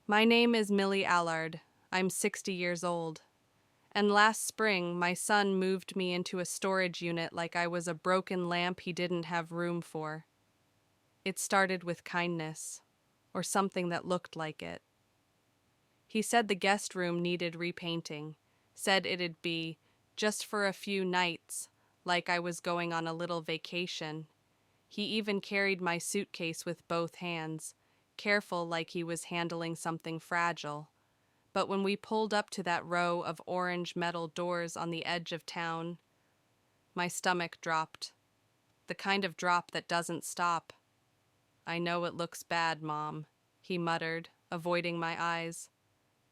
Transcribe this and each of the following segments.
My name is Millie Allard. I'm 60 years old. And last spring, my son moved me into a storage unit like I was a broken lamp he didn't have room for. It started with kindness, or something that looked like it. He said the guest room needed repainting, said it'd be just for a few nights, like I was going on a little vacation. He even carried my suitcase with both hands, careful like he was handling something fragile. But when we pulled up to that row of orange metal doors on the edge of town, my stomach dropped. The kind of drop that doesn't stop. "I know it looks bad, Mom," he muttered, avoiding my eyes.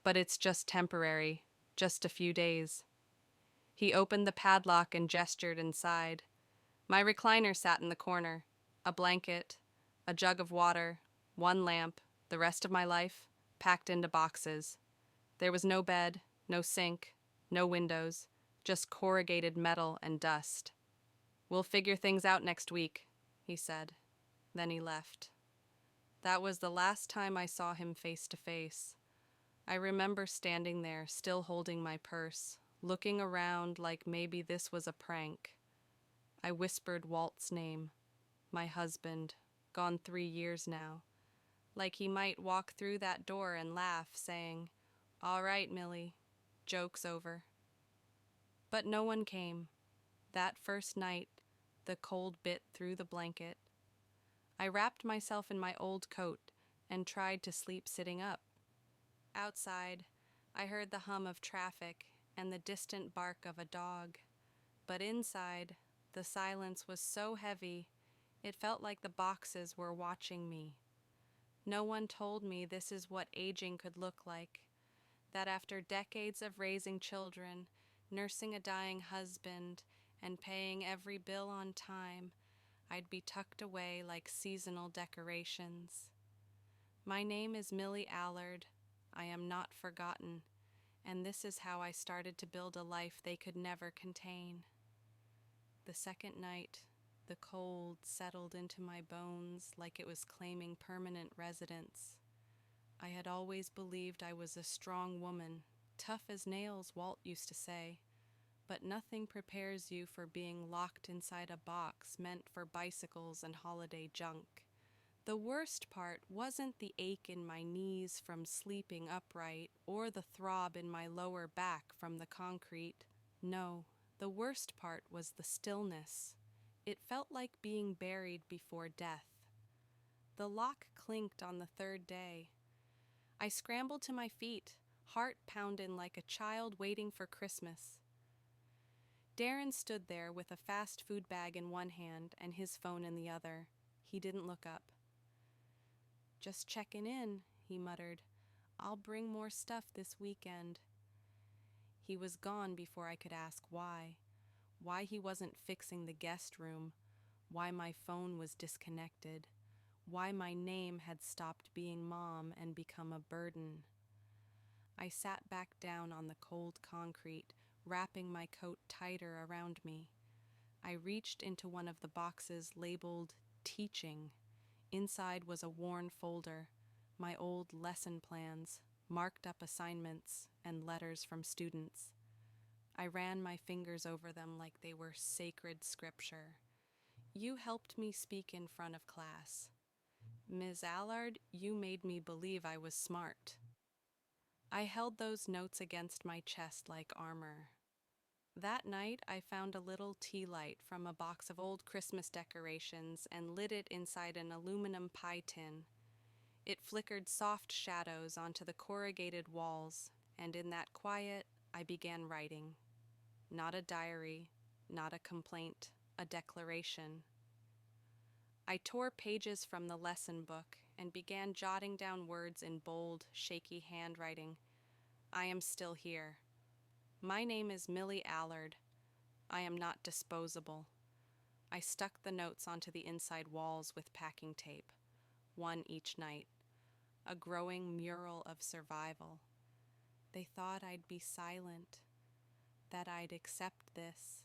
"But it's just temporary, just a few days." He opened the padlock and gestured inside. My recliner sat in the corner. A blanket, a jug of water, one lamp, the rest of my life, packed into boxes. There was no bed, no sink, no windows, just corrugated metal and dust. "We'll figure things out next week," he said. Then he left. That was the last time I saw him face to face. I remember standing there, still holding my purse, looking around like maybe this was a prank. I whispered Walt's name, my husband, gone 3 years now, like he might walk through that door and laugh, saying, "All right, Millie, joke's over." But no one came. That first night, the cold bit through the blanket. I wrapped myself in my old coat and tried to sleep sitting up. Outside, I heard the hum of traffic and the distant bark of a dog. But inside, the silence was so heavy, it felt like the boxes were watching me. No one told me this is what aging could look like, that after decades of raising children, nursing a dying husband, and paying every bill on time, I'd be tucked away like seasonal decorations. My name is Millie Allard. I am not forgotten, and this is how I started to build a life they could never contain. The second night, the cold settled into my bones like it was claiming permanent residence. I had always believed I was a strong woman, tough as nails, Walt used to say, but nothing prepares you for being locked inside a box meant for bicycles and holiday junk. The worst part wasn't the ache in my knees from sleeping upright or the throb in my lower back from the concrete. No, the worst part was the stillness. It felt like being buried before death. The lock clinked on the third day. I scrambled to my feet, heart pounding like a child waiting for Christmas. Darren stood there with a fast food bag in one hand and his phone in the other. He didn't look up. "Just checking in," he muttered. "I'll bring more stuff this weekend." He was gone before I could ask why. Why he wasn't fixing the guest room. Why my phone was disconnected. Why my name had stopped being Mom and become a burden. I sat back down on the cold concrete, wrapping my coat tighter around me. I reached into one of the boxes labeled Teaching. Inside was a worn folder, my old lesson plans, marked up assignments, and letters from students. I ran my fingers over them like they were sacred scripture. "You helped me speak in front of class. Ms. Allard, you made me believe I was smart." I held those notes against my chest like armor. That night, I found a little tea light from a box of old Christmas decorations and lit it inside an aluminum pie tin. It flickered soft shadows onto the corrugated walls, and in that quiet, I began writing. Not a diary, not a complaint, a declaration. I tore pages from the lesson book and began jotting down words in bold, shaky handwriting. I am still here. My name is Millie Allard. I am not disposable. I stuck the notes onto the inside walls with packing tape, one each night, a growing mural of survival. They thought I'd be silent, that I'd accept this,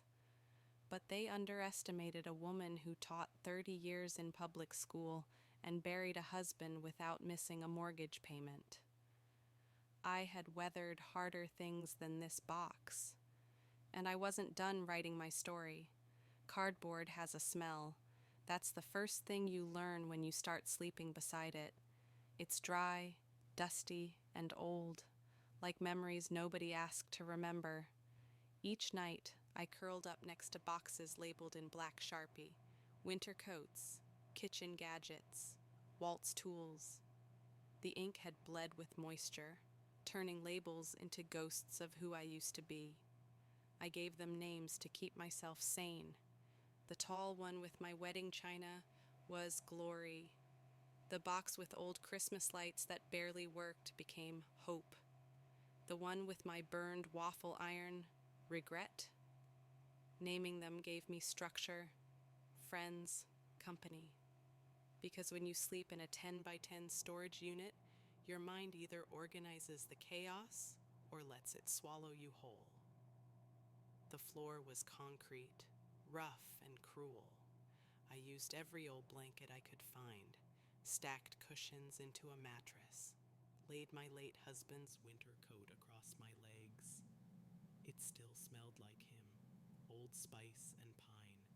but they underestimated a woman who taught 30 years in public school and buried a husband without missing a mortgage payment. I had weathered harder things than this box. And I wasn't done writing my story. Cardboard has a smell. That's the first thing you learn when you start sleeping beside it. It's dry, dusty, and old, like memories nobody asked to remember. Each night, I curled up next to boxes labeled in black Sharpie: winter coats, kitchen gadgets, Walt's tools. The ink had bled with moisture, turning labels into ghosts of who I used to be. I gave them names to keep myself sane. The tall one with my wedding china was Glory. The box with old Christmas lights that barely worked became Hope. The one with my burned waffle iron, Regret. Naming them gave me structure, friends, company. Because when you sleep in a 10 by 10 storage unit, your mind either organizes the chaos or lets it swallow you whole. The floor was concrete, rough and cruel. I used every old blanket I could find, stacked cushions into a mattress, laid my late husband's winter coat across my legs. It still smelled like him, Old Spice and pine.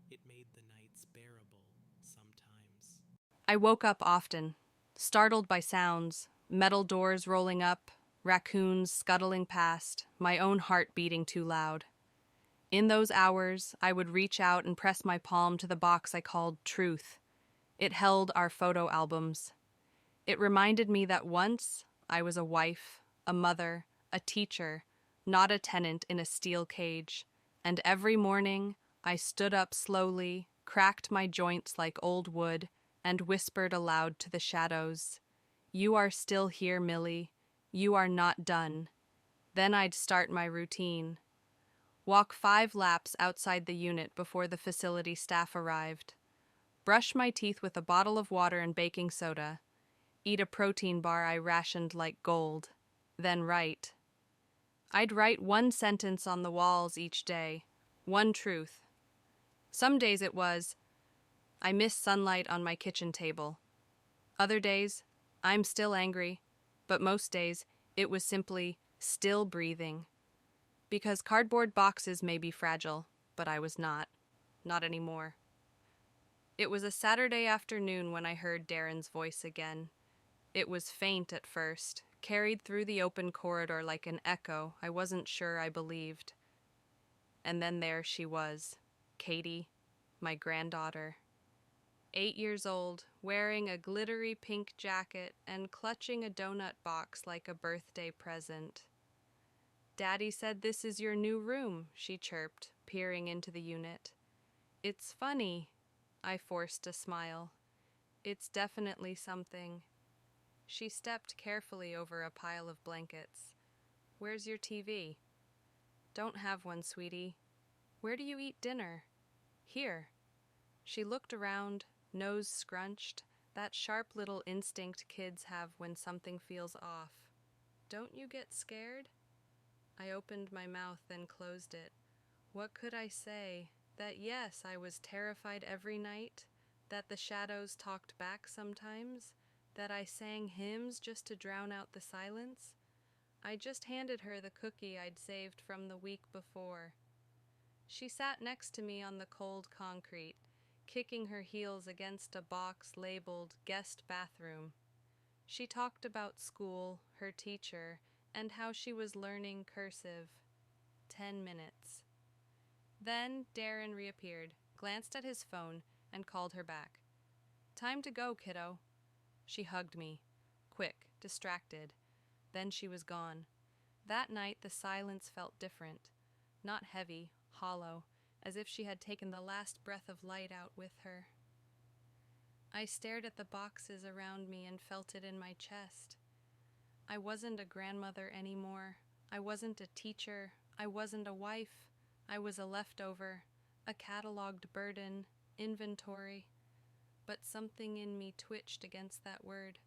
It made the nights bearable sometimes. I woke up often, startled by sounds, metal doors rolling up, raccoons scuttling past, my own heart beating too loud. In those hours, I would reach out and press my palm to the box I called Truth. It held our photo albums. It reminded me that once I was a wife, a mother, a teacher, not a tenant in a steel cage. And every morning, I stood up slowly, cracked my joints like old wood, and whispered aloud to the shadows, "You are still here, Millie. You are not done." Then I'd start my routine. Walk 5 laps outside the unit before the facility staff arrived. Brush my teeth with a bottle of water and baking soda. Eat a protein bar I rationed like gold. Then write. I'd write 1 sentence on the walls each day, 1 truth. Some days it was, "I miss sunlight on my kitchen table." Other days, "I'm still angry," but most days, it was simply still breathing. Because cardboard boxes may be fragile, but I was not anymore. It was a Saturday afternoon when I heard Darren's voice again. It was faint at first, carried through the open corridor like an echo I wasn't sure I believed. And then there she was, Katie, my granddaughter. 8 years old, wearing a glittery pink jacket and clutching a donut box like a birthday present. "Daddy said this is your new room," she chirped, peering into the unit. "It's funny." I forced a smile. "It's definitely something." She stepped carefully over a pile of blankets. "Where's your TV?" "Don't have one, sweetie." "Where do you eat dinner?" "Here." She looked around, nose scrunched, that sharp little instinct kids have when something feels off. "Don't you get scared?" I opened my mouth, then closed it. What could I say? That yes, I was terrified every night? That the shadows talked back sometimes? That I sang hymns just to drown out the silence? I just handed her the cookie I'd saved from the week before. She sat next to me on the cold concrete, kicking her heels against a box labeled guest bathroom. She talked about school, her teacher, and how she was learning cursive. 10 minutes. Then Darren reappeared, glanced at his phone, and called her back. "Time to go, kiddo." She hugged me, quick, distracted. Then she was gone. That night the silence felt different, not heavy, hollow, as if she had taken the last breath of light out with her. I stared at the boxes around me and felt it in my chest. I wasn't a grandmother anymore. I wasn't a teacher. I wasn't a wife. I was a leftover, a cataloged burden, inventory. But something in me twitched against that word.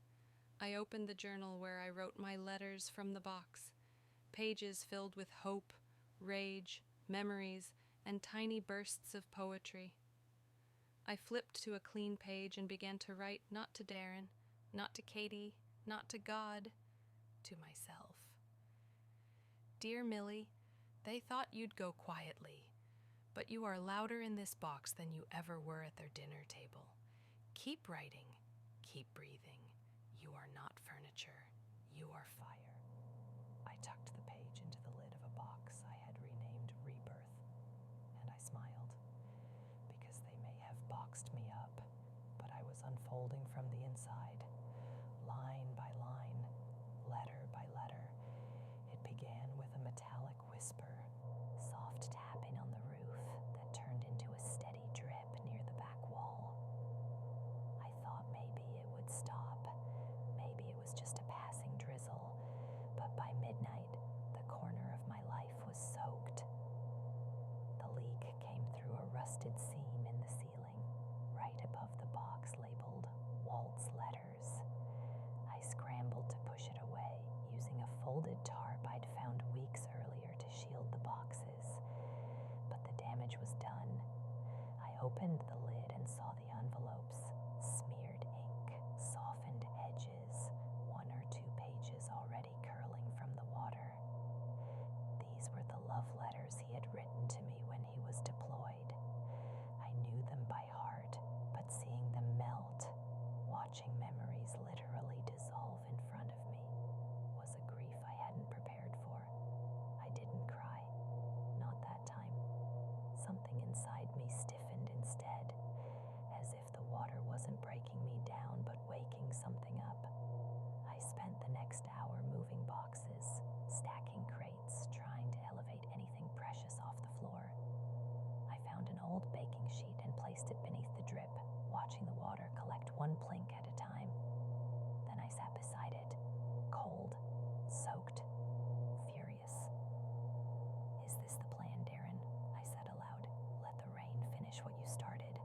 I opened the journal where I wrote my letters from the box, pages filled with hope, rage, memories, and tiny bursts of poetry. I flipped to a clean page and began to write not to Darren, not to Katie, not to God, to myself. Dear Millie, they thought you'd go quietly, but you are louder in this box than you ever were at their dinner table. Keep writing, keep breathing. You are not furniture, you are fire. I tucked the page into the lid of a box I had renamed Rebirth, and I smiled, because they may have boxed me up, but I was unfolding from the inside, line by line, letter by letter. It began with a metallic whisper, soft tapping on the roof that turned into a steady drip near the back wall. I thought maybe it would stop. Maybe it was just a passing drizzle, but by midnight, the corner of my life was soaked. The leak came through a rusted seam in the ceiling, right above the box labeled Walt's Letters. I scrambled to push it away, using a folded tarp I'd found weeks earlier to shield the boxes. But the damage was done. I opened the lid and saw the envelopes, smeared ink, softened edges, one or two pages already curling from the water. These were the love letters he had written to me when he was deployed. I knew them by heart, but seeing them melt, watching memories literally dissolve in front of me, was a grief I hadn't prepared for. I didn't cry. Not that time. Something inside me stiffened instead, as if the water wasn't breaking me down but waking something up. I spent the next hour moving boxes, stacking crates, trying to elevate anything precious off the floor. I found an old baking sheet and placed it beneath the drip, watching the water collect one plink at a time. Then I sat beside it, cold, soaked, furious. Is this the plan, Darren? I said aloud. Let the rain finish what you started.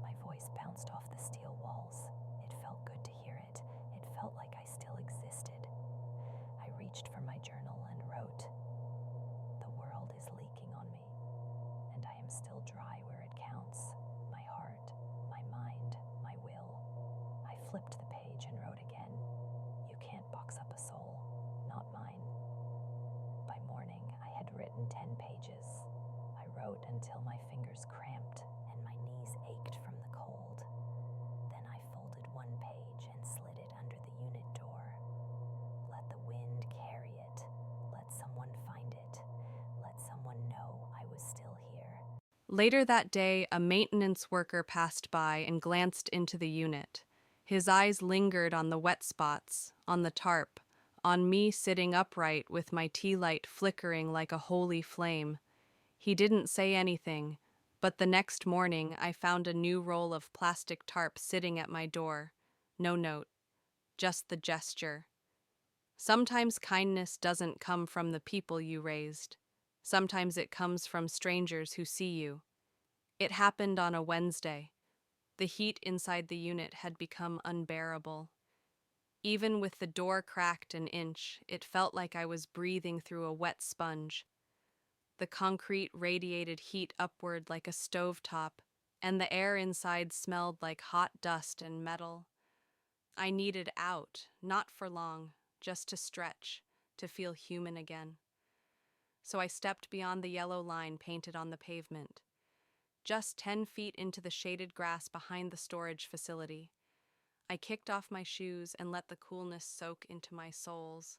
My voice bounced off the steel walls. It felt good to hear it. It felt like I still existed. I reached for my journal and wrote, "The world is leaking on me, and I am still dry where it counts. My heart, my mind, my will." I flipped the page and wrote again, "You can't box up a soul, not mine." By morning, I had written 10 pages. I wrote until my fingers cramped and my knees ached from the cold. Then I folded one page and slid it under the unit door. Let the wind carry it. Let someone find it. Let someone know I was still here. Later that day, a maintenance worker passed by and glanced into the unit. His eyes lingered on the wet spots, on the tarp, on me sitting upright with my tea light flickering like a holy flame. He didn't say anything, but the next morning I found a new roll of plastic tarp sitting at my door. No note, just the gesture. Sometimes kindness doesn't come from the people you raised. Sometimes it comes from strangers who see you. It happened on a Wednesday. The heat inside the unit had become unbearable. Even with the door cracked an inch, it felt like I was breathing through a wet sponge. The concrete radiated heat upward like a stovetop, and the air inside smelled like hot dust and metal. I needed out, not for long, just to stretch, to feel human again. So I stepped beyond the yellow line painted on the pavement, just 10 feet into the shaded grass behind the storage facility. I kicked off my shoes and let the coolness soak into my soles.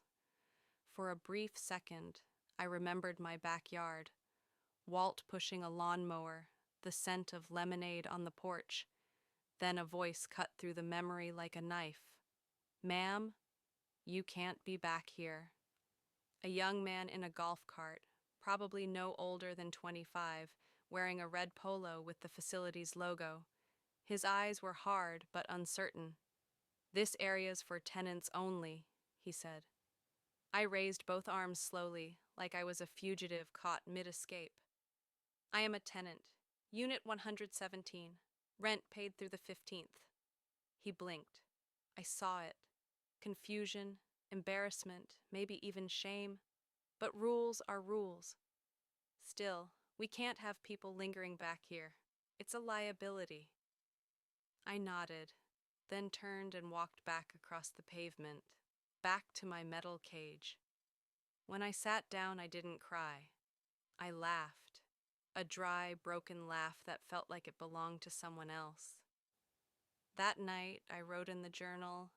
For a brief second, I remembered my backyard, Walt pushing a lawnmower, the scent of lemonade on the porch. Then a voice cut through the memory like a knife. "Ma'am, you can't be back here." A young man in a golf cart, probably no older than 25, wearing a red polo with the facility's logo. His eyes were hard but uncertain. "This area's for tenants only," he said. I raised both arms slowly, like I was a fugitive caught mid-escape. "I am a tenant. Unit 117. Rent paid through the 15th. He blinked. I saw it. Confusion, embarrassment, maybe even shame. But rules are rules. Still, we can't have people lingering back here. It's a liability. I nodded, then turned and walked back across the pavement. back to my metal cage. When I sat down, I didn't cry. I laughed, a dry, broken laugh that felt like it belonged to someone else. That night, I wrote in the journal,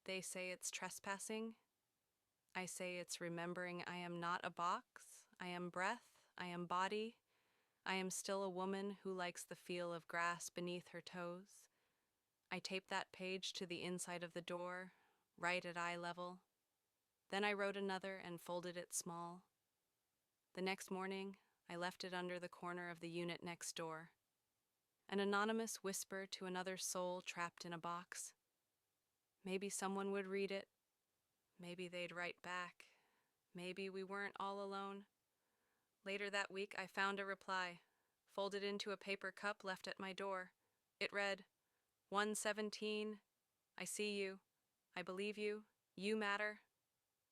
"They say it's trespassing. I say it's remembering I am not a box. I am breath. I am body. I am still a woman who likes the feel of grass beneath her toes." I taped that page to the inside of the door, right at eye level. Then I wrote another and folded it small. The next morning, I left it under the corner of the unit next door. An anonymous whisper to another soul trapped in a box. Maybe someone would read it. Maybe they'd write back. Maybe we weren't all alone. Later that week, I found a reply, folded into a paper cup left at my door. It read, 117, I see you. I believe you. You matter.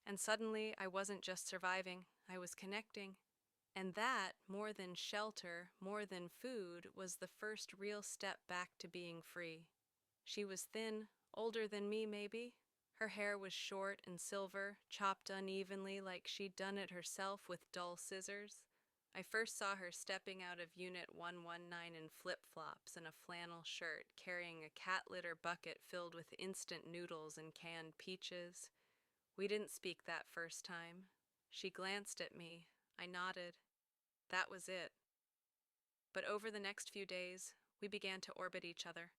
And suddenly, I wasn't just surviving. I was connecting. And that, more than shelter, more than food, was the first real step back to being free. She was thin, older than me maybe. Her hair was short and silver, chopped unevenly like she'd done it herself with dull scissors. I first saw her stepping out of Unit 119 in flip-flops and a flannel shirt, carrying a cat litter bucket filled with instant noodles and canned peaches. We didn't speak that first time. She glanced at me. I nodded. That was it. But over the next few days, we began to orbit each other.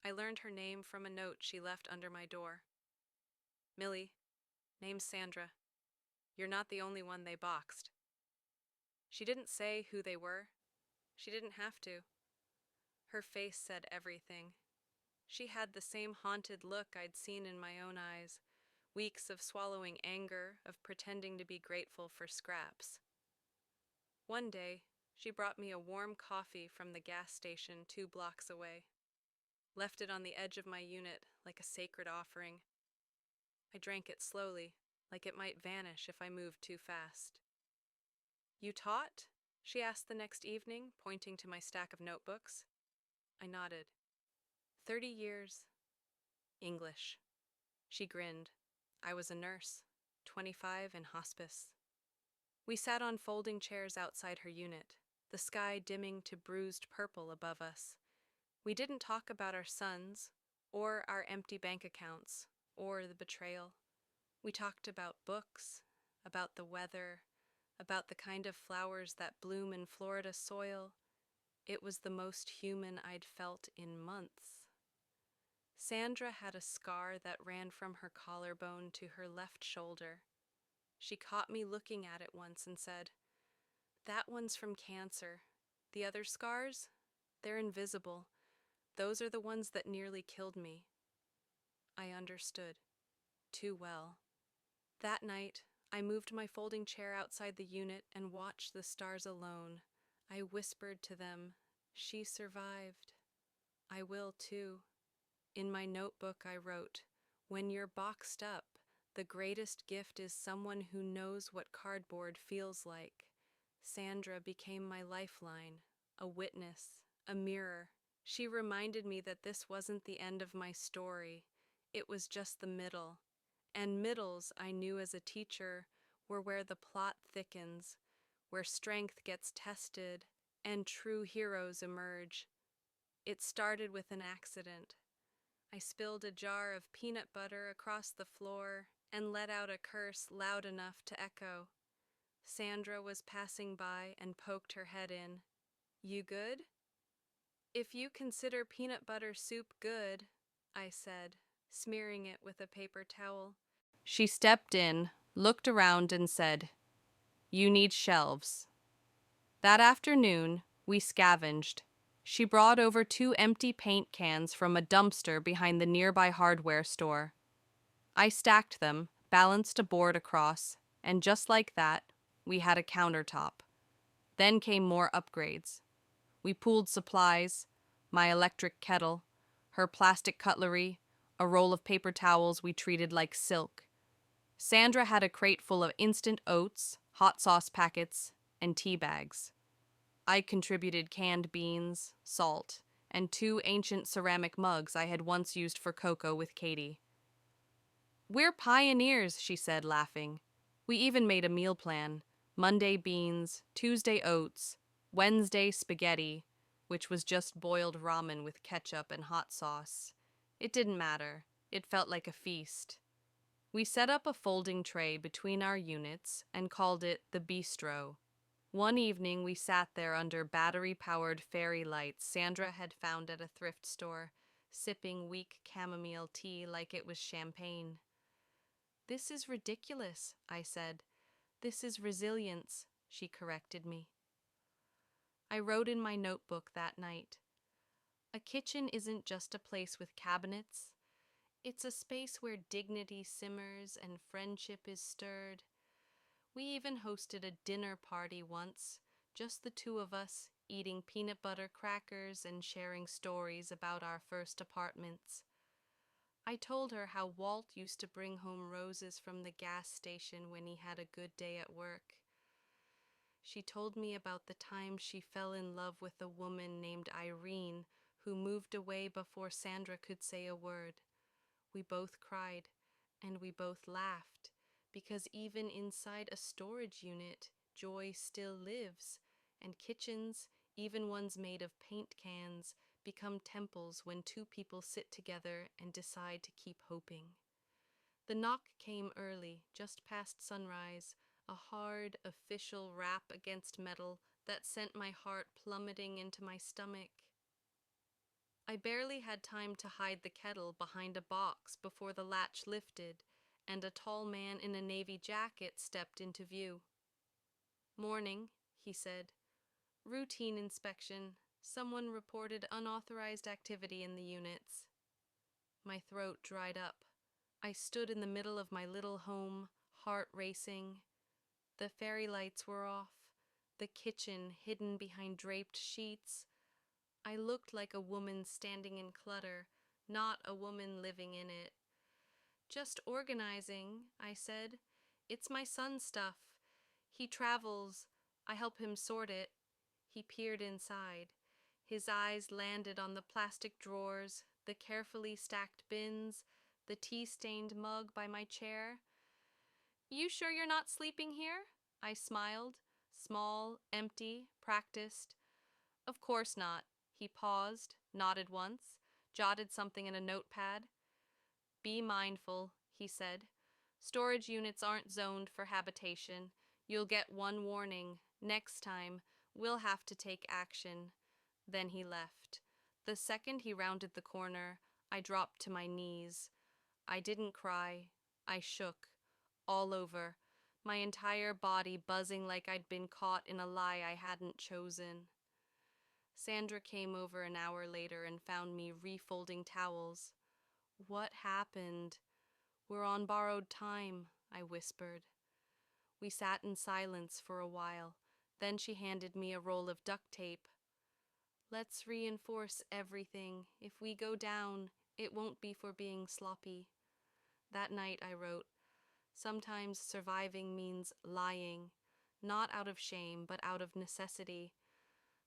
I learned her name from a note she left under my door. Millie, name's Sandra. You're not the only one they boxed. She didn't say who they were. She didn't have to. Her face said everything. She had the same haunted look I'd seen in my own eyes, weeks of swallowing anger, of pretending to be grateful for scraps. One day, she brought me a warm coffee from the gas station 2 blocks away, left it on the edge of my unit like a sacred offering. I drank it slowly, like it might vanish if I moved too fast. You taught? She asked the next evening, pointing to my stack of notebooks. I nodded. 30 years. English. She grinned. I was a nurse, 25 in hospice. We sat on folding chairs outside her unit, the sky dimming to bruised purple above us. We didn't talk about our sons, or our empty bank accounts, or the betrayal. We talked about books, about the weather, about the kind of flowers that bloom in Florida soil. It was the most human I'd felt in months. Sandra had a scar that ran from her collarbone to her left shoulder. She caught me looking at it once and said, "That one's from cancer. The other scars? They're invisible. Those are the ones that nearly killed me." I understood. Too well. That night, I moved my folding chair outside the unit and watched the stars alone. I whispered to them, "She survived. I will too." In my notebook I wrote, "When you're boxed up, the greatest gift is someone who knows what cardboard feels like." Sandra became my lifeline, a witness, a mirror. She reminded me that this wasn't the end of my story. It was just the middle. And middles, I knew as a teacher, were where the plot thickens, where strength gets tested, and true heroes emerge. It started with an accident. I spilled a jar of peanut butter across the floor and let out a curse loud enough to echo. Sandra was passing by and poked her head in. "You good?" "If you consider peanut butter soup good," I said, smearing it with a paper towel. She stepped in, looked around, and said, "You need shelves." That afternoon, we scavenged. She brought over 2 empty paint cans from a dumpster behind the nearby hardware store. I stacked them, balanced a board across, and just like that, we had a countertop. Then came more upgrades. We pooled supplies, my electric kettle, her plastic cutlery, a roll of paper towels we treated like silk. Sandra had a crate full of instant oats, hot sauce packets, and tea bags. I contributed canned beans, salt, and 2 ancient ceramic mugs I had once used for cocoa with Katie. We're pioneers, she said, laughing. We even made a meal plan: Monday beans, Tuesday oats, Wednesday spaghetti, which was just boiled ramen with ketchup and hot sauce. It didn't matter. It felt like a feast. We set up a folding tray between our units and called it the bistro. One evening we sat there under battery-powered fairy lights Sandra had found at a thrift store, sipping weak chamomile tea like it was champagne. "This is ridiculous," I said. "This is resilience," she corrected me. I wrote in my notebook that night, "A kitchen isn't just a place with cabinets. It's a space where dignity simmers and friendship is stirred." We even hosted a dinner party once, just the two of us, eating peanut butter crackers and sharing stories about our first apartments. I told her how Walt used to bring home roses from the gas station when he had a good day at work. She told me about the time she fell in love with a woman named Irene who moved away before Sandra could say a word. We both cried, and we both laughed, because even inside a storage unit, joy still lives, and kitchens, even ones made of paint cans, become temples when two people sit together and decide to keep hoping. The knock came early, just past sunrise, a hard, official rap against metal that sent my heart plummeting into my stomach. I barely had time to hide the kettle behind a box before the latch lifted, and a tall man in a navy jacket stepped into view. "Morning," he said. "Routine inspection. Someone reported unauthorized activity in the units." My throat dried up. I stood in the middle of my little home, heart racing. The fairy lights were off, the kitchen hidden behind draped sheets. I looked like a woman standing in clutter, not a woman living in it. "Just organizing," I said. "It's my son's stuff. He travels. I help him sort it." He peered inside. His eyes landed on the plastic drawers, the carefully stacked bins, the tea-stained mug by my chair. "You sure you're not sleeping here?" I smiled. Small, empty, practiced. "Of course not." He paused, nodded once, jotted something in a notepad. "Be mindful," he said. "Storage units aren't zoned for habitation. You'll get one warning. Next time, we'll have to take action." Then he left. The second he rounded the corner, I dropped to my knees. I didn't cry. I shook. All over. My entire body buzzing like I'd been caught in a lie I hadn't chosen. Sandra came over an hour later and found me refolding towels. "What happened?" "We're on borrowed time," I whispered. We sat in silence for a while. Then she handed me a roll of duct tape. "Let's reinforce everything. If we go down, it won't be for being sloppy." That night I wrote, "Sometimes surviving means lying, not out of shame, but out of necessity.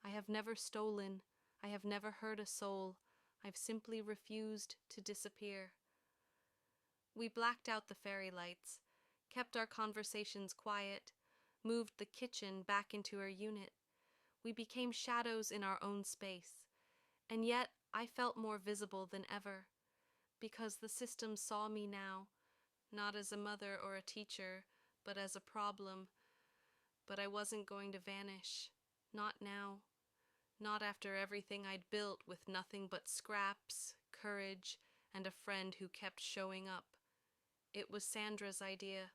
I have never stolen. I have never hurt a soul. I've simply refused to disappear." We blacked out the fairy lights, kept our conversations quiet, moved the kitchen back into our unit. We became shadows in our own space, and yet I felt more visible than ever, because the system saw me now, not as a mother or a teacher, but as a problem. But I wasn't going to vanish. Not now. Not after everything I'd built with nothing but scraps, courage, and a friend who kept showing up. It was Sandra's idea.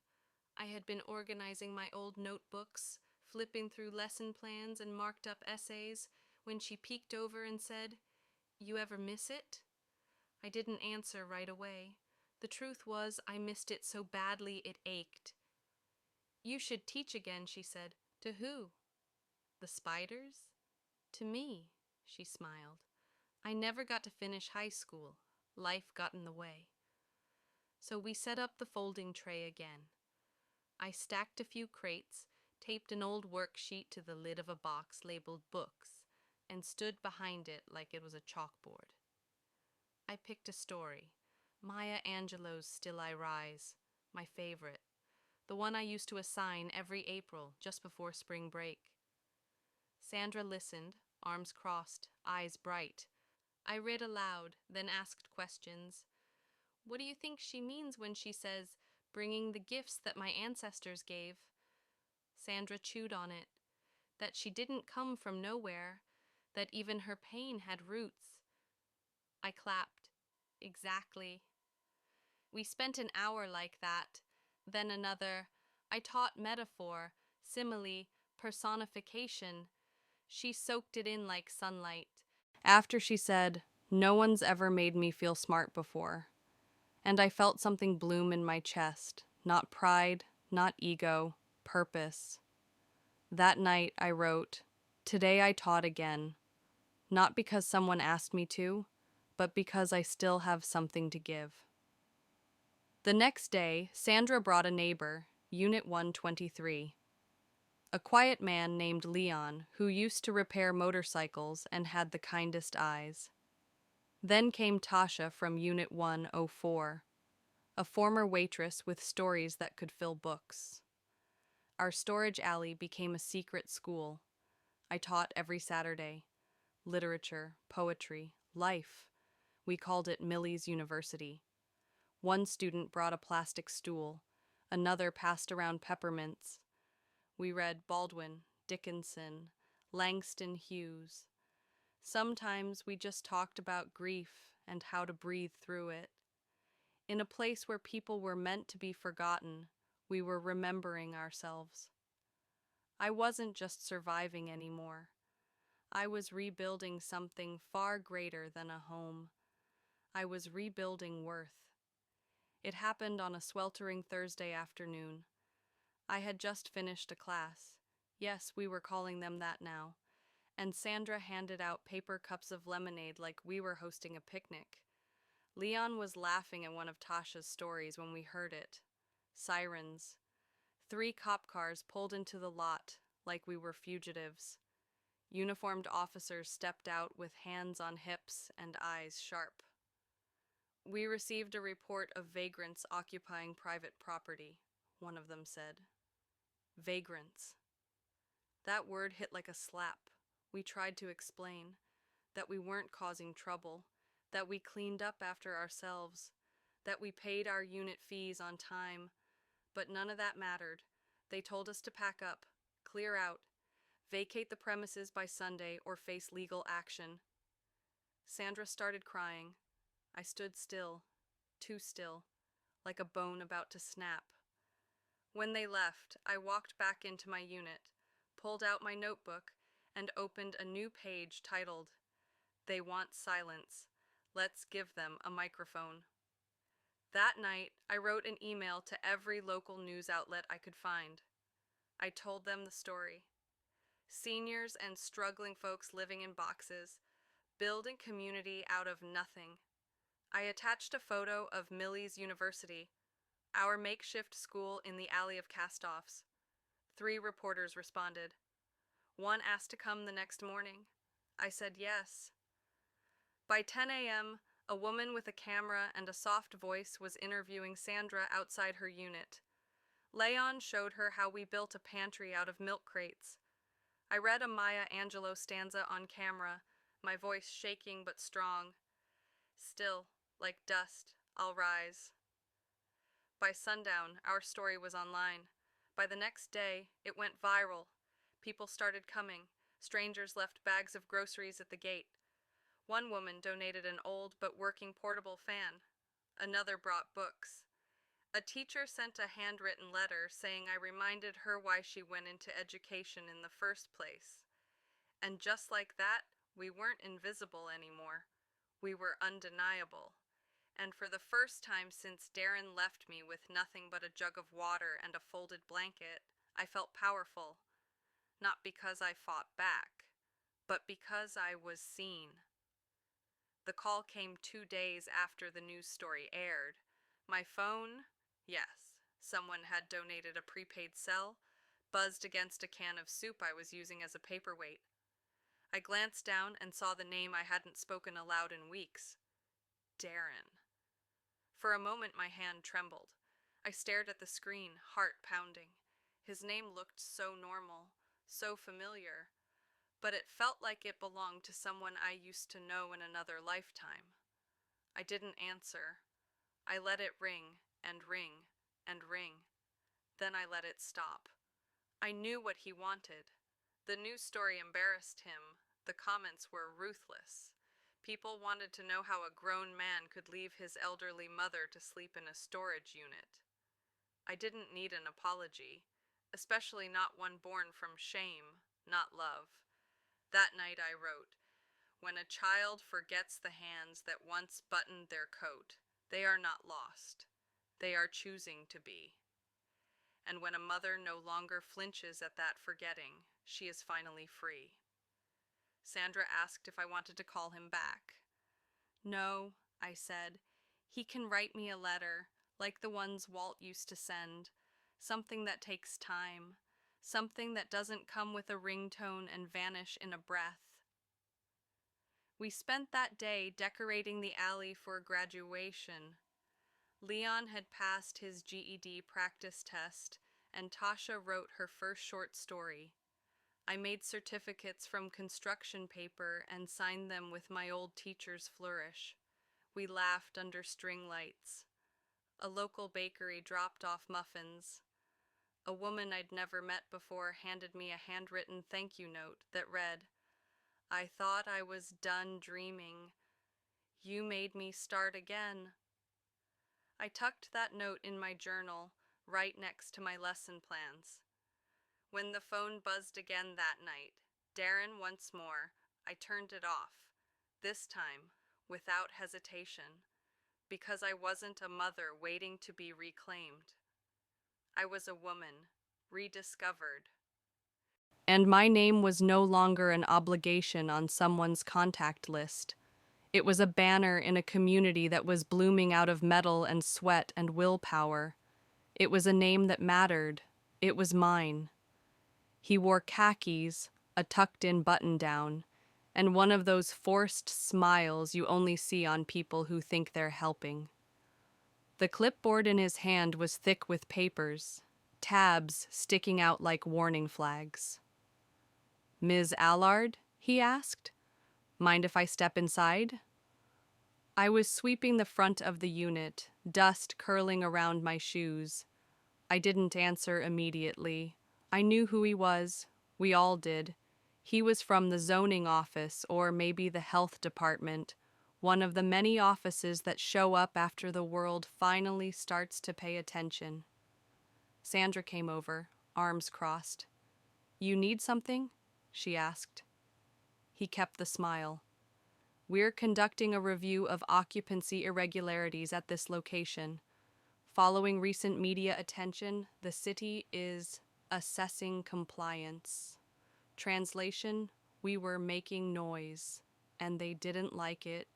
I had been organizing my old notebooks, flipping through lesson plans and marked up essays, when she peeked over and said, "You ever miss it?" I didn't answer right away. The truth was, I missed it so badly it ached. "You should teach again," she said. "To who?" "The spiders?" "To me," she smiled. "I never got to finish high school. Life got in the way." So we set up the folding tray again. I stacked a few crates, taped an old worksheet to the lid of a box labeled books, and stood behind it like it was a chalkboard. I picked a story, Maya Angelou's Still I Rise, my favorite, the one I used to assign every April just before spring break. Sandra listened, arms crossed, eyes bright. I read aloud, then asked questions. What do you think she means when she says, bringing the gifts that my ancestors gave? Sandra chewed on it, that she didn't come from nowhere, that even her pain had roots. I clapped. Exactly. We spent an hour like that, then another. I taught metaphor, simile, personification. She soaked it in like sunlight. After she said, "No one's ever made me feel smart before," and I felt something bloom in my chest, not pride, not ego, purpose. That night I wrote, "Today I taught again, not because someone asked me to, but because I still have something to give." The next day, Sandra brought a neighbor, Unit 123, a quiet man named Leon who used to repair motorcycles and had the kindest eyes. Then came Tasha from Unit 104, a former waitress with stories that could fill books. Our storage alley became a secret school. I taught every Saturday. Literature, poetry, life. We called it Millie's University. One student brought a plastic stool. Another passed around peppermints. We read Baldwin, Dickinson, Langston Hughes. Sometimes we just talked about grief and how to breathe through it. In a place where people were meant to be forgotten, we were remembering ourselves. I wasn't just surviving anymore. I was rebuilding something far greater than a home. I was rebuilding worth. It happened on a sweltering Thursday afternoon. I had just finished a class. Yes, we were calling them that now. And Sandra handed out paper cups of lemonade like we were hosting a picnic. Leon was laughing at one of Tasha's stories when we heard it. Sirens. 3 cop cars pulled into the lot like we were fugitives. Uniformed officers stepped out with hands on hips and eyes sharp. "We received a report of vagrants occupying private property," one of them said. Vagrants. That word hit like a slap. We tried to explain that we weren't causing trouble, that we cleaned up after ourselves, that we paid our unit fees on time, but none of that mattered. They told us to pack up, clear out, vacate the premises by Sunday or face legal action. Sandra started crying. I stood still, too still, like a bone about to snap. When they left, I walked back into my unit, pulled out my notebook, and opened a new page titled, "They Want Silence. Let's Give Them a Microphone." That night, I wrote an email to every local news outlet I could find. I told them the story. Seniors and struggling folks living in boxes, building community out of nothing. I attached a photo of Millie's University, our makeshift school in the alley of cast-offs. 3 reporters responded. One asked to come the next morning. I said yes. By 10 a.m., a woman with a camera and a soft voice was interviewing Sandra outside her unit. Leon showed her how we built a pantry out of milk crates. I read a Maya Angelou stanza on camera, my voice shaking but strong. Still, like dust, I'll rise. By sundown, our story was online. By the next day, it went viral. People started coming. Strangers left bags of groceries at the gate. One woman donated an old but working portable fan. Another brought books. A teacher sent a handwritten letter saying I reminded her why she went into education in the first place. And just like that, we weren't invisible anymore. We were undeniable. And for the first time since Darren left me with nothing but a jug of water and a folded blanket, I felt powerful. Not because I fought back, but because I was seen. The call came 2 days after the news story aired. My phone, yes, someone had donated a prepaid cell, buzzed against a can of soup I was using as a paperweight. I glanced down and saw the name I hadn't spoken aloud in weeks. Darren. For a moment my hand trembled. I stared at the screen, heart pounding. His name looked so normal, so familiar, but it felt like it belonged to someone I used to know in another lifetime. I didn't answer. I let it ring and ring and ring. Then I let it stop. I knew what he wanted. The news story embarrassed him. The comments were ruthless. People wanted to know how a grown man could leave his elderly mother to sleep in a storage unit. I didn't need an apology, especially not one born from shame, not love. That night I wrote, "When a child forgets the hands that once buttoned their coat, they are not lost. They are choosing to be. And when a mother no longer flinches at that forgetting, she is finally free." Sandra asked if I wanted to call him back. "No," I said. "He can write me a letter, like the ones Walt used to send. Something that takes time. Something that doesn't come with a ringtone and vanish in a breath." We spent that day decorating the alley for graduation. Leon had passed his GED practice test, and Tasha wrote her first short story. I made certificates from construction paper and signed them with my old teacher's flourish. We laughed under string lights. A local bakery dropped off muffins. A woman I'd never met before handed me a handwritten thank you note that read, "I thought I was done dreaming. You made me start again." I tucked that note in my journal, right next to my lesson plans. When the phone buzzed again that night, Darren once more, I turned it off, this time without hesitation, because I wasn't a mother waiting to be reclaimed. I was a woman, rediscovered. And my name was no longer an obligation on someone's contact list. It was a banner in a community that was blooming out of metal and sweat and willpower. It was a name that mattered. It was mine. He wore khakis, a tucked-in button-down, and one of those forced smiles you only see on people who think they're helping. The clipboard in his hand was thick with papers, tabs sticking out like warning flags. "Ms. Allard?" he asked. "Mind if I step inside?" I was sweeping the front of the unit, dust curling around my shoes. I didn't answer immediately. I knew who he was. We all did. He was from the zoning office, or maybe the health department, one of the many offices that show up after the world finally starts to pay attention. Sandra came over, arms crossed. "You need something?" she asked. He kept the smile. "We're conducting a review of occupancy irregularities at this location. Following recent media attention, the city is assessing compliance." Translation, we were making noise, and they didn't like it.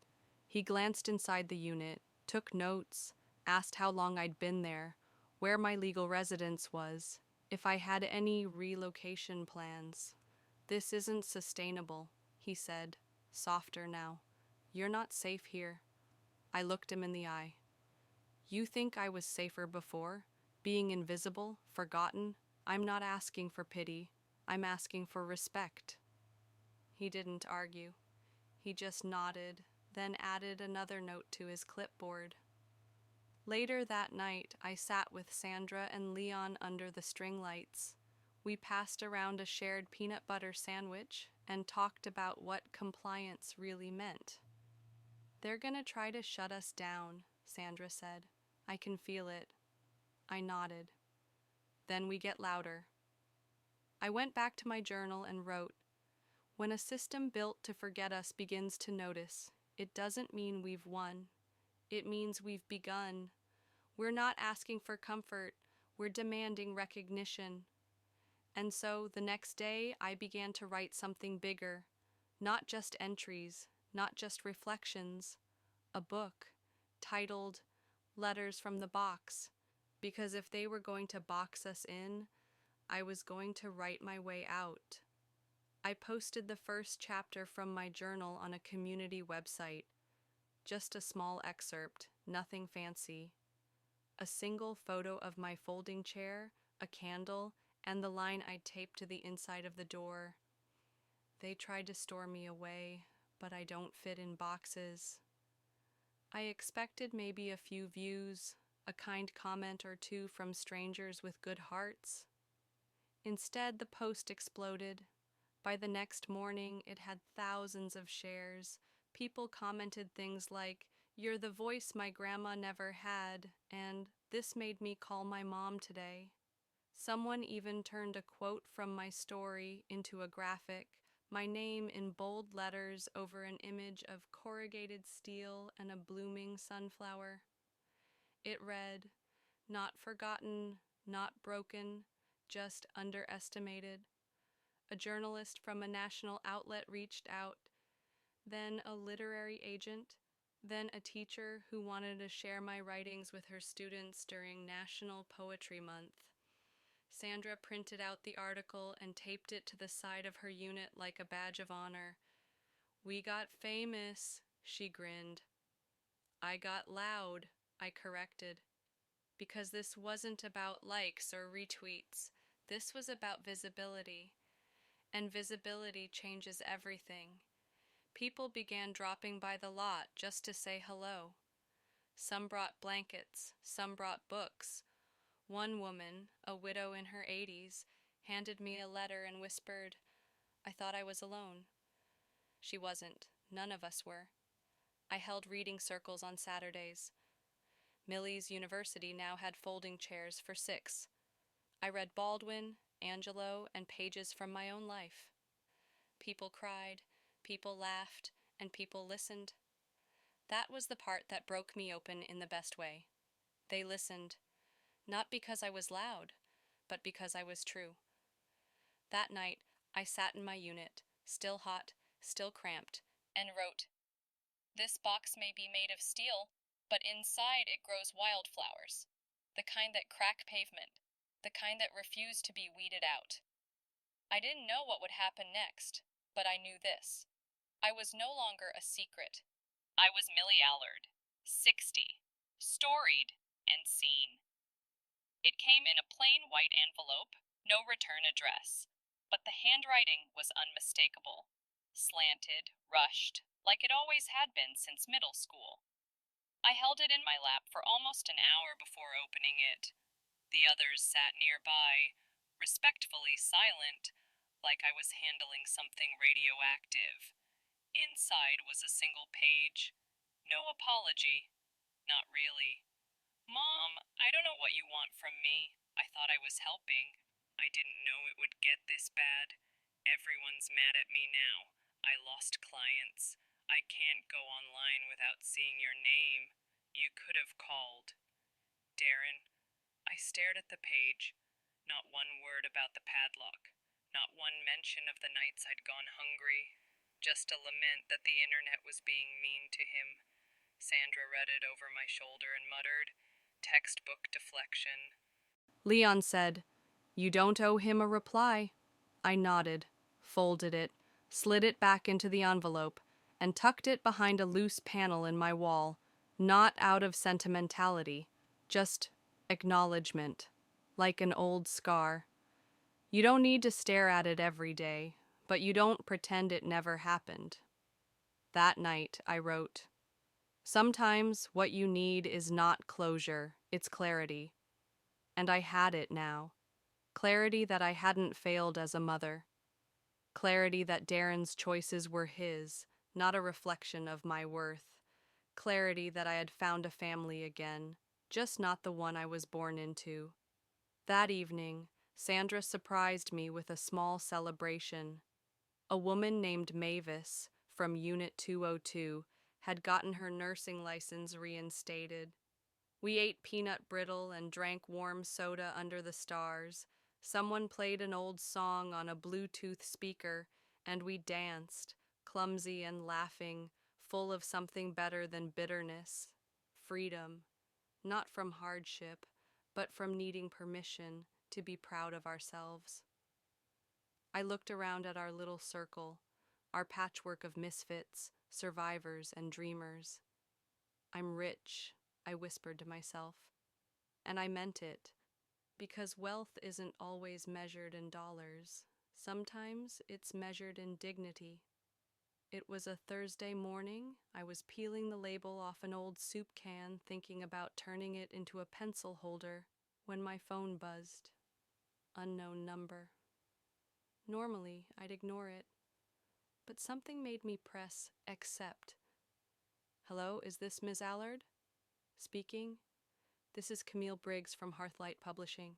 He glanced inside the unit, took notes, asked how long I'd been there, where my legal residence was, if I had any relocation plans. "This isn't sustainable," he said, softer now. "You're not safe here." I looked him in the eye. "You think I was safer before? Being invisible, forgotten? I'm not asking for pity. I'm asking for respect." He didn't argue. He just nodded, then added another note to his clipboard. Later that night, I sat with Sandra and Leon under the string lights. We passed around a shared peanut butter sandwich and talked about what compliance really meant. "They're gonna try to shut us down," Sandra said. "I can feel it." I nodded. "Then we get louder." I went back to my journal and wrote, "When a system built to forget us begins to notice, it doesn't mean we've won. It means we've begun. We're not asking for comfort, we're demanding recognition." And so the next day I began to write something bigger, not just entries, not just reflections, a book titled Letters from the Box, because if they were going to box us in, I was going to write my way out. I posted the first chapter from my journal on a community website, just a small excerpt, nothing fancy. A single photo of my folding chair, a candle, and the line I'd taped to the inside of the door. They tried to store me away, but I don't fit in boxes. I expected maybe a few views, a kind comment or two from strangers with good hearts. Instead, the post exploded. By the next morning, it had thousands of shares. People commented things like, "You're the voice my grandma never had," and "This made me call my mom today." Someone even turned a quote from my story into a graphic, my name in bold letters over an image of corrugated steel and a blooming sunflower. It read, "Not forgotten, not broken, just underestimated." A journalist from a national outlet reached out, then a literary agent, then a teacher who wanted to share my writings with her students during National Poetry Month. Sandra printed out the article and taped it to the side of her unit like a badge of honor. "We got famous," she grinned. "I got loud," I corrected. Because this wasn't about likes or retweets. This was about visibility. And visibility changes everything. People began dropping by the lot just to say hello. Some brought blankets, some brought books. One woman, a widow in her 80s, handed me a letter and whispered, "I thought I was alone." She wasn't. None of us were. I held reading circles on Saturdays. Millie's University now had folding chairs for 6. I read Baldwin, Angelo, and pages from my own life. People cried, people laughed, and people listened. That was the part that broke me open in the best way. They listened, not because I was loud, but because I was true. That night, I sat in my unit, still hot, still cramped, and wrote, "This box may be made of steel, but inside it grows wildflowers, the kind that crack pavement, the kind that refuse to be weeded out." I didn't know what would happen next, but I knew this. I was no longer a secret. I was Millie Allard, 60, storied and seen. It came in a plain white envelope, no return address, but the handwriting was unmistakable. Slanted, rushed, like it always had been since middle school. I held it in my lap for almost an hour before opening it. The others sat nearby, respectfully silent, like I was handling something radioactive. Inside was a single page. No apology. Not really. "Mom, I don't know what you want from me. I thought I was helping. I didn't know it would get this bad. Everyone's mad at me now. I lost clients. I can't go online without seeing your name. You could have called. Darren." I stared at the page. Not one word about the padlock. Not one mention of the nights I'd gone hungry. Just a lament that the internet was being mean to him. Sandra read it over my shoulder and muttered, "Textbook deflection." Leon said, "You don't owe him a reply." I nodded, folded it, slid it back into the envelope, and tucked it behind a loose panel in my wall, not out of sentimentality, just acknowledgement, like an old scar. You don't need to stare at it every day, but you don't pretend it never happened. That night, I wrote, "Sometimes what you need is not closure, it's clarity." And I had it now. Clarity that I hadn't failed as a mother. Clarity that Darren's choices were his, not a reflection of my worth. Clarity that I had found a family again, just not the one I was born into. That evening, Sandra surprised me with a small celebration. A woman named Mavis, from Unit 202, had gotten her nursing license reinstated. We ate peanut brittle and drank warm soda under the stars. Someone played an old song on a Bluetooth speaker, and we danced, clumsy and laughing, full of something better than bitterness. Freedom, not from hardship, but from needing permission to be proud of ourselves. I looked around at our little circle, our patchwork of misfits, survivors, and dreamers. I'm rich, I whispered to myself. And I meant it, because wealth isn't always measured in dollars. Sometimes it's measured in dignity. It was a Thursday morning. I was peeling the label off an old soup can, thinking about turning it into a pencil holder, when my phone buzzed. Unknown number. Normally, I'd ignore it, but something made me press accept. Hello, is this Ms. Allard? Speaking. This is Camille Briggs from Hearthlight Publishing.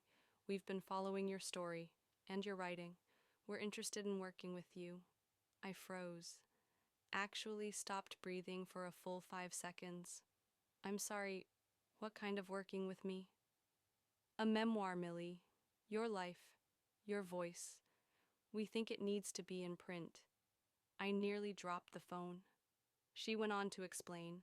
We've been following your story and your writing. We're interested in working with you. I froze, actually stopped breathing for a full 5 seconds. I'm sorry, what kind of working with me? A memoir, Millie. Your life, your voice. We think it needs to be in print. I nearly dropped the phone. She went on to explain.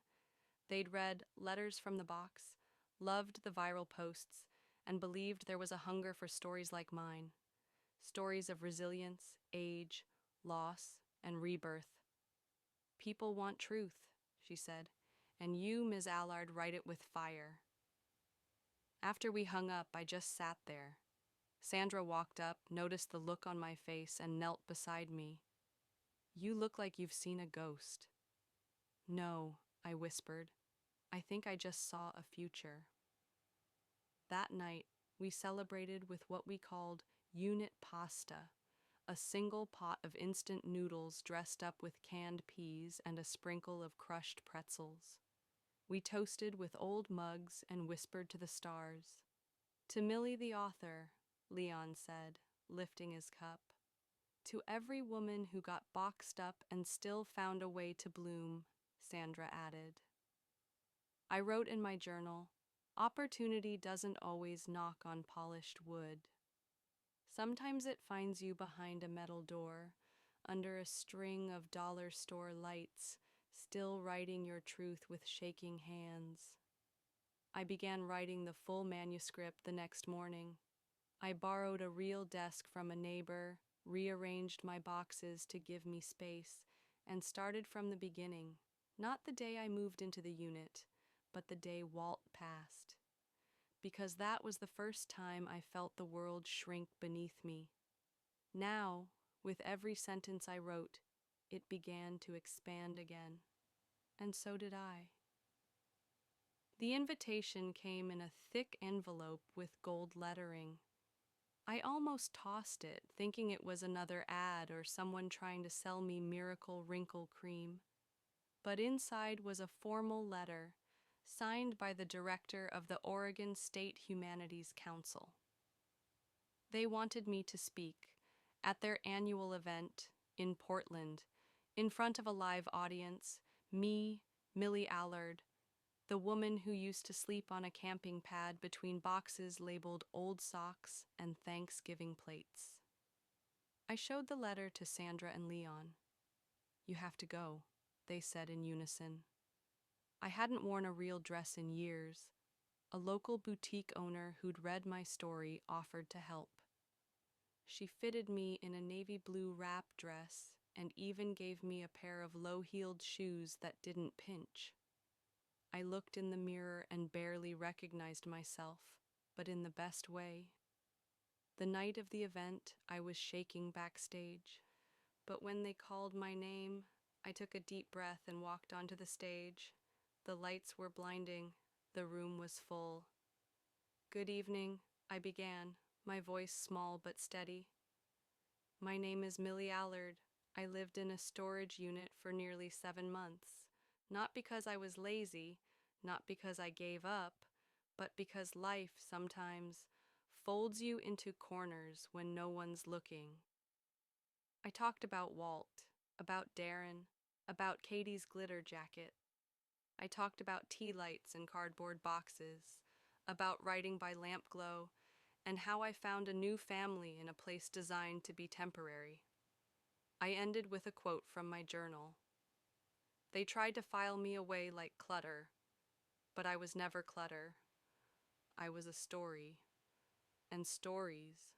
They'd read Letters from the Box, loved the viral posts, and believed there was a hunger for stories like mine. Stories of resilience, age, loss, and rebirth. People want truth, she said, and you, Ms. Allard, write it with fire. After we hung up, I just sat there. Sandra walked up, noticed the look on my face, and knelt beside me. You look like you've seen a ghost. No, I whispered. I think I just saw a future. That night, we celebrated with what we called unit pasta, a single pot of instant noodles dressed up with canned peas and a sprinkle of crushed pretzels. We toasted with old mugs and whispered to the stars. To Millie the author, Leon said, lifting his cup. To every woman who got boxed up and still found a way to bloom, Sandra added. I wrote in my journal, opportunity doesn't always knock on polished wood. Sometimes it finds you behind a metal door, under a string of dollar store lights, still writing your truth with shaking hands. I began writing the full manuscript the next morning. I borrowed a real desk from a neighbor, rearranged my boxes to give me space, and started from the beginning, not the day I moved into the unit, but the day Walt passed. Because that was the first time I felt the world shrink beneath me. Now, with every sentence I wrote, it began to expand again. And so did I. The invitation came in a thick envelope with gold lettering. I almost tossed it, thinking it was another ad or someone trying to sell me miracle wrinkle cream. But inside was a formal letter, signed by the director of the Oregon State Humanities Council. They wanted me to speak at their annual event in Portland, in front of a live audience, me, Millie Allard, the woman who used to sleep on a camping pad between boxes labeled old socks and Thanksgiving plates. I showed the letter to Sandra and Leon. You have to go, they said in unison. I hadn't worn a real dress in years. A local boutique owner who'd read my story offered to help. She fitted me in a navy blue wrap dress and even gave me a pair of low-heeled shoes that didn't pinch. I looked in the mirror and barely recognized myself, but in the best way. The night of the event, I was shaking backstage, but when they called my name, I took a deep breath and walked onto the stage. The lights were blinding. The room was full. Good evening, I began, my voice small but steady. My name is Millie Allard. I lived in a storage unit for nearly 7 months, not because I was lazy, not because I gave up, but because life sometimes folds you into corners when no one's looking. I talked about Walt, about Darren, about Katie's glitter jacket. I talked about tea lights and cardboard boxes, about writing by lamp glow, and how I found a new family in a place designed to be temporary. I ended with a quote from my journal. They tried to file me away like clutter, but I was never clutter. I was a story. And stories,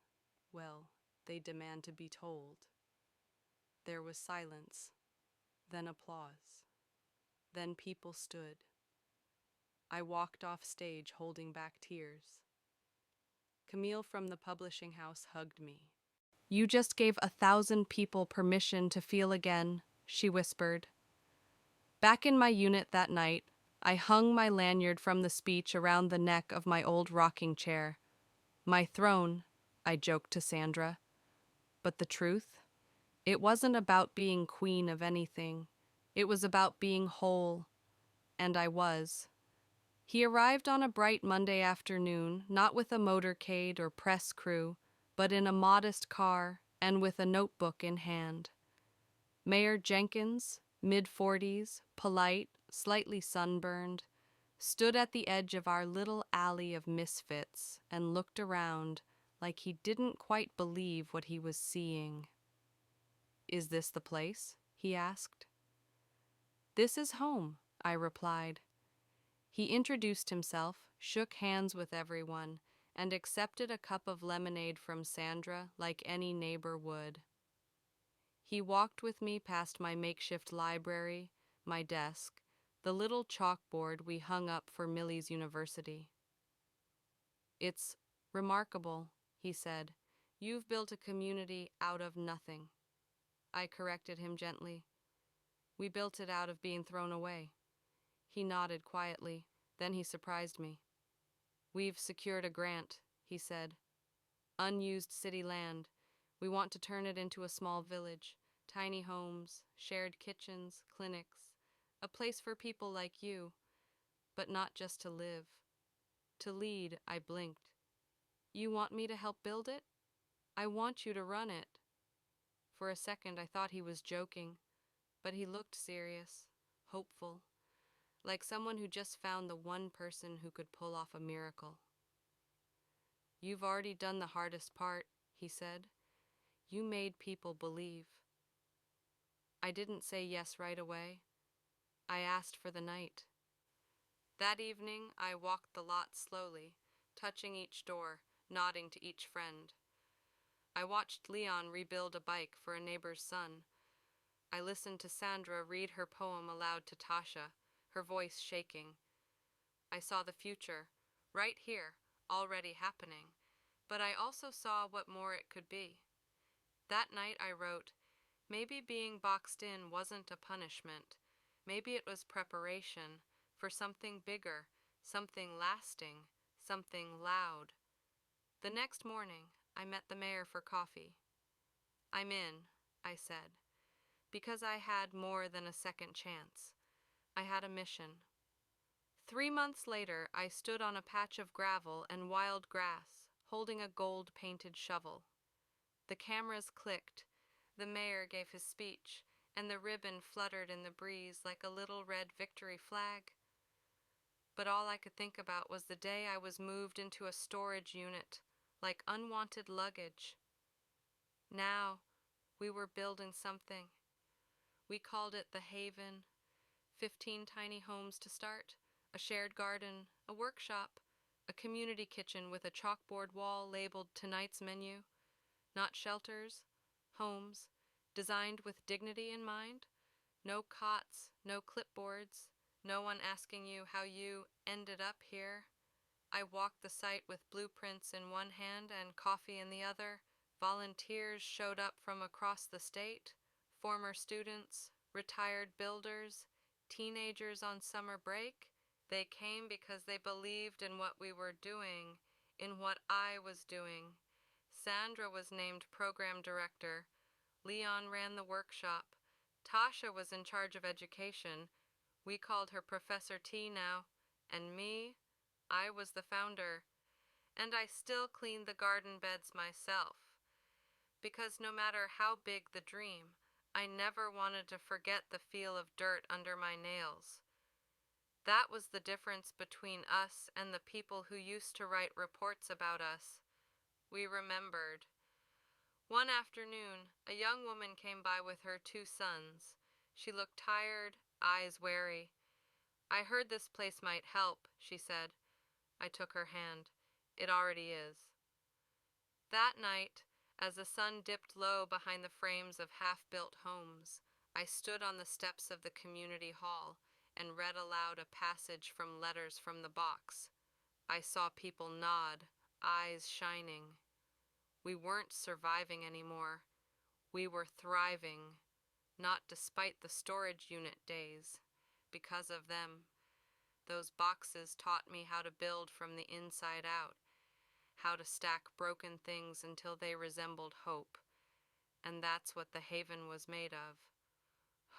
well, they demand to be told. There was silence, then applause. Then people stood. I walked off stage holding back tears. Camille from the publishing house hugged me. You just gave 1,000 people permission to feel again, she whispered. Back in my unit that night, I hung my lanyard from the speech around the neck of my old rocking chair. My throne, I joked to Sandra. But the truth? It wasn't about being queen of anything. It was about being whole. And I was. He arrived on a bright Monday afternoon, not with a motorcade or press crew, but in a modest car and with a notebook in hand. Mayor Jenkins, mid-40s, polite, slightly sunburned, stood at the edge of our little alley of misfits and looked around like he didn't quite believe what he was seeing. "Is this the place?" he asked. "This is home," I replied. He introduced himself, shook hands with everyone, and accepted a cup of lemonade from Sandra like any neighbor would. He walked with me past my makeshift library, my desk, the little chalkboard we hung up for Millie's university. "It's remarkable," he said. "You've built a community out of nothing." I corrected him gently. "We built it out of being thrown away." He nodded quietly, then he surprised me. "We've secured a grant," he said. "Unused city land. We want to turn it into a small village. Tiny homes, shared kitchens, clinics. A place for people like you. But not just to live. To lead," I blinked. "You want me to help build it?" "I want you to run it." For a second I thought he was joking, but he looked serious, hopeful, like someone who just found the one person who could pull off a miracle. "You've already done the hardest part," he said. "You made people believe." I didn't say yes right away. I asked for the night. That evening, I walked the lot slowly, touching each door, nodding to each friend. I watched Leon rebuild a bike for a neighbor's son. I listened to Sandra read her poem aloud to Tasha, her voice shaking. I saw the future, right here, already happening, but I also saw what more it could be. That night I wrote, maybe being boxed in wasn't a punishment. Maybe it was preparation for something bigger, something lasting, something loud. The next morning, I met the mayor for coffee. "I'm in," I said, because I had more than a second chance. I had a mission. 3 months later, I stood on a patch of gravel and wild grass, holding a gold-painted shovel. The cameras clicked, the mayor gave his speech, and the ribbon fluttered in the breeze like a little red victory flag. But all I could think about was the day I was moved into a storage unit, like unwanted luggage. Now, we were building something. We called it the Haven. 15 tiny homes to start, a shared garden, a workshop, a community kitchen with a chalkboard wall labeled tonight's menu. Not shelters, homes, designed with dignity in mind. No cots, no clipboards, no one asking you how you ended up here. I walked the site with blueprints in one hand and coffee in the other. Volunteers showed up from across the state, former students, retired builders, teenagers on summer break. They came because they believed in what we were doing, in what I was doing. Sandra was named program director. Leon ran the workshop. Tasha was in charge of education. We called her Professor T now. And me, I was the founder. And I still cleaned the garden beds myself. Because no matter how big the dream, I never wanted to forget the feel of dirt under my nails. That was the difference between us and the people who used to write reports about us. We remembered. One afternoon, a young woman came by with her 2 sons. She looked tired, eyes wary. "I heard this place might help," she said. I took her hand. "It already is." That night, as the sun dipped low behind the frames of half-built homes, I stood on the steps of the community hall, and read aloud a passage from Letters from the Box. I saw people nod, eyes shining. We weren't surviving anymore. We were thriving, not despite the storage unit days. Because of them, those boxes taught me how to build from the inside out, how to stack broken things until they resembled hope. And that's what the Haven was made of.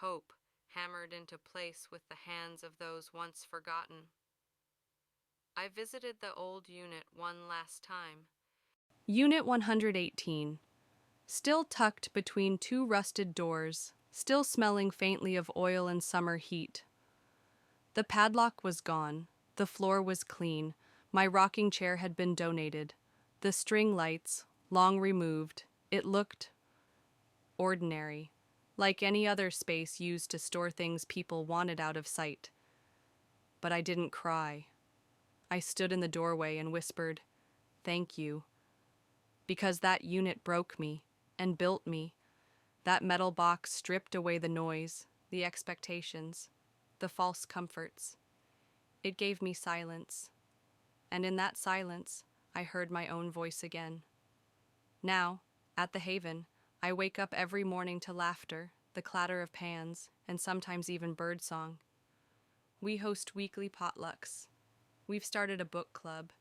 Hope hammered into place with the hands of those once forgotten. I visited the old unit one last time. Unit 118. Still tucked between two rusted doors, still smelling faintly of oil and summer heat. The padlock was gone, the floor was clean, my rocking chair had been donated. The string lights, long removed, it looked ordinary, like any other space used to store things people wanted out of sight. But I didn't cry. I stood in the doorway and whispered, "Thank you." Because that unit broke me and built me. That metal box stripped away the noise, the expectations, the false comforts. It gave me silence, and in that silence, I heard my own voice again. Now, at the Haven, I wake up every morning to laughter, the clatter of pans, and sometimes even birdsong. We host weekly potlucks. We've started a book club.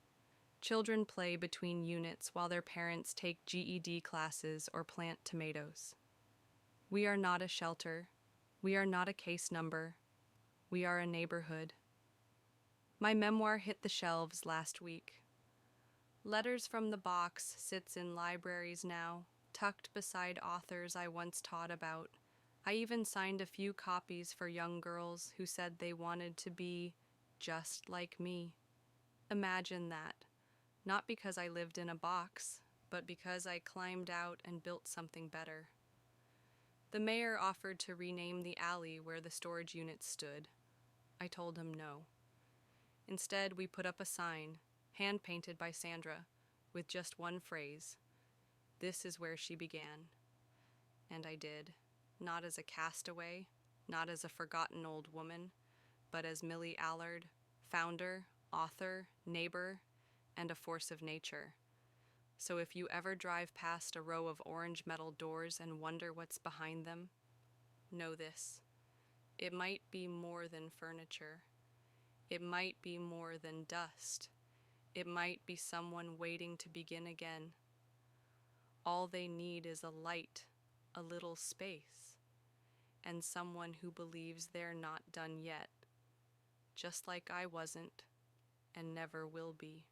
Children play between units while their parents take GED classes or plant tomatoes. We are not a shelter. We are not a case number. We are a neighborhood. My memoir hit the shelves last week. Letters from the Box sits in libraries now, tucked beside authors I once taught about. I even signed a few copies for young girls who said they wanted to be just like me. Imagine that. Not because I lived in a box, but because I climbed out and built something better. The mayor offered to rename the alley where the storage unit stood. I told him no. Instead, we put up a sign, hand-painted by Sandra, with just one phrase, "This is where she began." And I did, not as a castaway, not as a forgotten old woman, but as Millie Allard, founder, author, neighbor, and a force of nature. So if you ever drive past a row of orange metal doors and wonder what's behind them, know this. It might be more than furniture. It might be more than dust. It might be someone waiting to begin again. All they need is a light, a little space, and someone who believes they're not done yet, just like I wasn't and never will be.